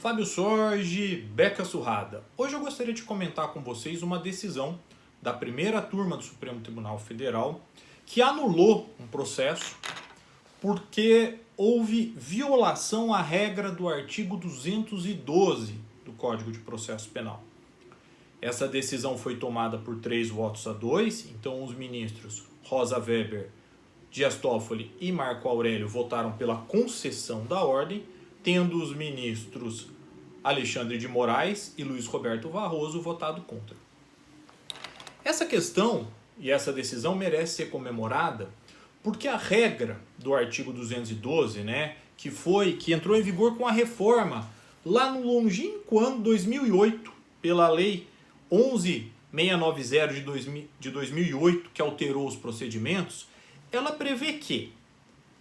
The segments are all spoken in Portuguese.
Fábio Sorge, Beca Surrada. Hoje eu gostaria de comentar com vocês uma decisão da primeira turma do Supremo Tribunal Federal que anulou um processo porque houve violação à regra do artigo 212 do Código de Processo Penal. Essa decisão foi tomada por 3 votos a 2, então os ministros Rosa Weber, Dias Toffoli e Marco Aurélio votaram pela concessão da ordem, tendo os ministros Alexandre de Moraes e Luiz Roberto Barroso votado contra. Essa questão e essa decisão merece ser comemorada porque a regra do artigo 212, que entrou em vigor com a reforma lá no longínquo ano 2008, pela Lei 11.690 de 2008, que alterou os procedimentos, ela prevê que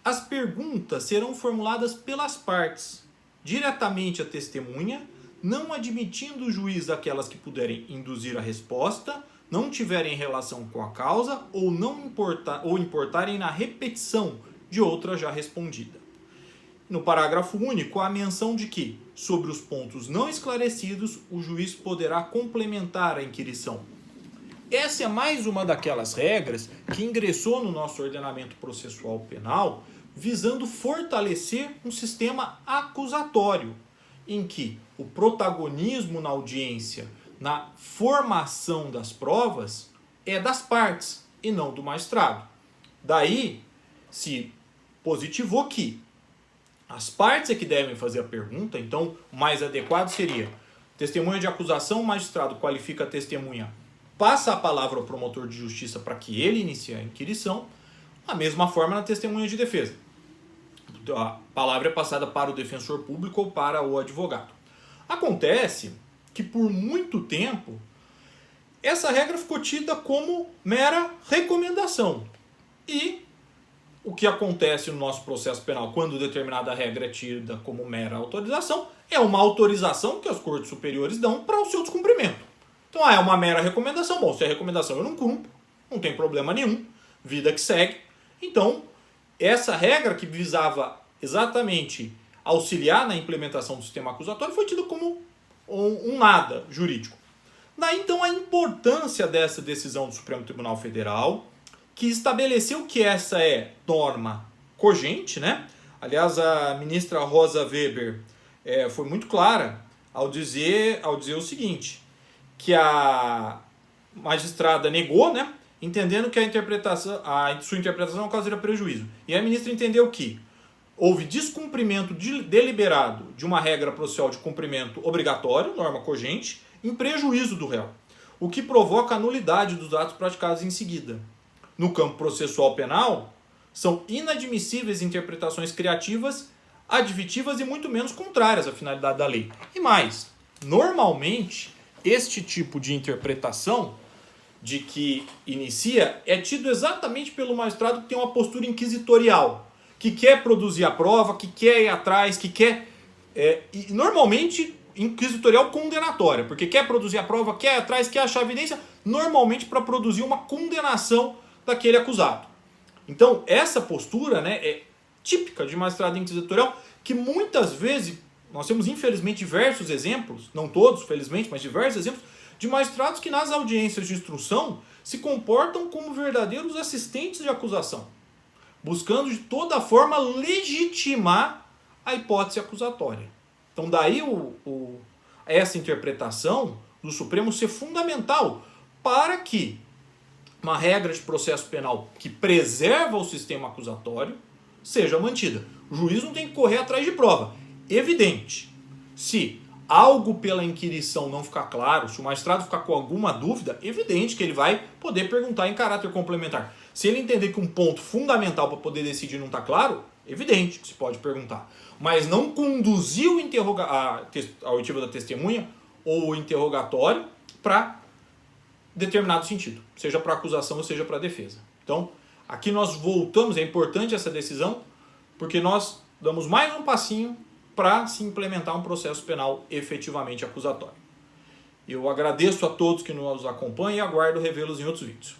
as perguntas serão formuladas pelas partes, diretamente à testemunha, não admitindo o juiz aquelas que puderem induzir a resposta, não tiverem relação com a causa ou importarem na repetição de outra já respondida. No parágrafo único, há a menção de que, sobre os pontos não esclarecidos, o juiz poderá complementar a inquirição. Essa é mais uma daquelas regras que ingressou no nosso ordenamento processual penal visando fortalecer um sistema acusatório, em que o protagonismo na audiência, na formação das provas, é das partes e não do magistrado. Daí se positivou que as partes é que devem fazer a pergunta, então o mais adequado seria testemunha de acusação, o magistrado qualifica a testemunha, passa a palavra ao promotor de justiça para que ele inicie a inquirição, da mesma forma na testemunha de defesa. A palavra é passada para o defensor público ou para o advogado. Acontece que por muito tempo essa regra ficou tida como mera recomendação. E o que acontece no nosso processo penal quando determinada regra é tida como mera autorização é uma autorização que as cortes superiores dão para o seu descumprimento. Então é uma mera recomendação. Bom, se é recomendação eu não cumpro, não tem problema nenhum, vida que segue. Então essa regra que visava exatamente auxiliar na implementação do sistema acusatório foi tida como um nada jurídico. Daí então a importância dessa decisão do Supremo Tribunal Federal, que estabeleceu que essa é norma cogente, Aliás, a ministra Rosa Weber foi muito clara ao dizer o seguinte, que a magistrada negou, entendendo que sua interpretação causaria prejuízo. E a ministra entendeu que houve descumprimento deliberado de uma regra processual de cumprimento obrigatório, norma cogente, em prejuízo do réu, o que provoca a nulidade dos atos praticados em seguida. No campo processual penal, são inadmissíveis interpretações criativas, advitivas e muito menos contrárias à finalidade da lei. E mais, normalmente, este tipo de interpretação de que inicia é tido exatamente pelo magistrado que tem uma postura inquisitorial, que quer produzir a prova, que quer ir atrás, que quer... e normalmente inquisitorial condenatória, porque quer produzir a prova, quer ir atrás, quer achar evidência, normalmente para produzir uma condenação daquele acusado. Então essa postura é típica de magistrado inquisitorial, que muitas vezes, nós temos infelizmente diversos exemplos, não todos felizmente, mas diversos exemplos, de magistrados que nas audiências de instrução se comportam como verdadeiros assistentes de acusação, buscando de toda forma legitimar a hipótese acusatória. Então daí essa interpretação do Supremo ser fundamental para que uma regra de processo penal que preserva o sistema acusatório seja mantida. O juiz não tem que correr atrás de prova. Evidente, se algo pela inquirição não ficar claro, se o magistrado ficar com alguma dúvida, evidente que ele vai poder perguntar em caráter complementar. Se ele entender que um ponto fundamental para poder decidir não está claro, evidente que se pode perguntar. Mas não conduzir a oitiva da testemunha ou o interrogatório para determinado sentido, seja para acusação ou seja para defesa. Então, aqui nós voltamos, é importante essa decisão, porque nós damos mais um passinho para se implementar um processo penal efetivamente acusatório. Eu agradeço a todos que nos acompanham e aguardo revê-los em outros vídeos.